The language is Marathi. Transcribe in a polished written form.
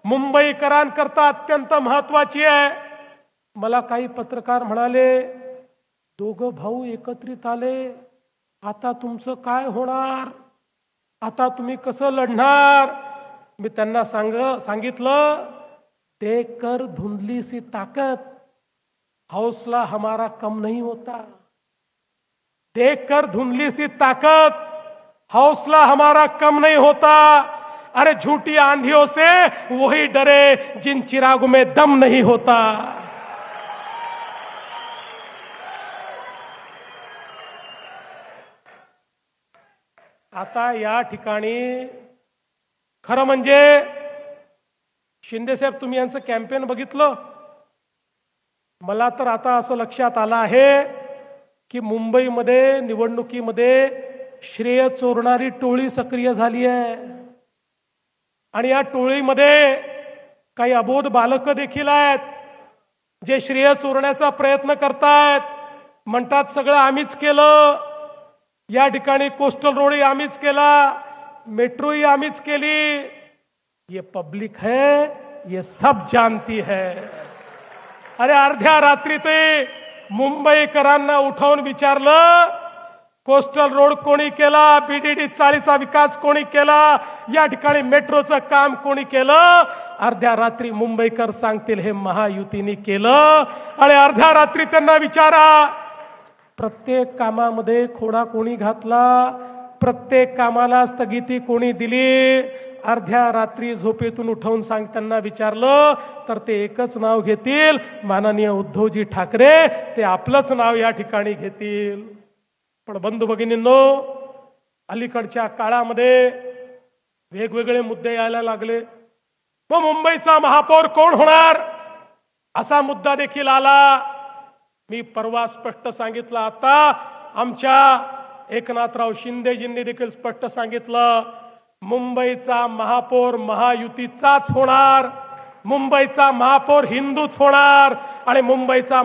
मुंबईकरांकरता अत्यंत महत्वाची आहे। मला काही पत्रकार म्हणाले, दोघं भाऊ एकत्रित आले, आता तुमचं काय होणार, आता तुम्ही कसं लढणार। मी त्यांना सांगितलं, देखकर धुंधली सी ताकत हौसला हमारा कम नहीं होता, देखकर धुंधली सी ताकत हौसला हमारा कम नहीं होता। अरे झूठी आंधियों से वही डरे जिन चिरागों में दम नहीं होता। आता या ठिकाणी खरं म्हणजे शिंदे साहेब, तुम्ही यांचं कॅम्पेन बघितलं, मला तर आता असं लक्षात आलं आहे की मुंबईमध्ये निवडणुकीमध्ये श्रेय चोरणारी टोळी सक्रिय झाली आहे आणि या टोळीमध्ये काही अबोध बालकं देखील आहेत जे श्रेय चोरण्याचा प्रयत्न करतात। म्हणतात सगळं आम्हीच केलं, या ठिकाणी कोस्टल रोडही आम्हीच केला, मेट्रोही आम्हीच केली। ये पब्लिक है, ये सब जानती है। अरे अर्ध्या रात्री ते मुंबईकरांना उठवून विचारलं, कोस्टल रोड कोणी केला, बीडीडी चाळीचा विकास कोणी केला, या ठिकाणी मेट्रोचं काम कोणी केलं। अर्ध्या रात्री मुंबईकर सांगतील हे महायुतीने केलं। आणि अर्ध्या रात्री त्यांना विचारा, प्रत्येक कामामध्ये खोडा कोणी घातला, प्रत्येक कामाला स्थगिती कोणी दिली। अर्ध्या रात्री झोपेतून उठवून त्यांना विचारलं तर ते एकच नाव घेतील, माननीय उद्धवजी ठाकरे, ते आपलंच नाव या ठिकाणी घेतील। पण बंधू भगिनींनो, अलीकडच्या काळामध्ये वेगवेगळे मुद्दे यायला लागले। मग मुंबईचा महापौर कोण होणार असा मुद्दा देखील आला। मी परवा स्पष्ट सांगितलं, आता आमच्या एकनाथराव शिंदेजींनी देखील स्पष्ट सांगितलं, मुंबईचा महापौर महायुतीचाच होणार, मुंबईचा महापौर हिंदूच होणार आणि मुंबईचा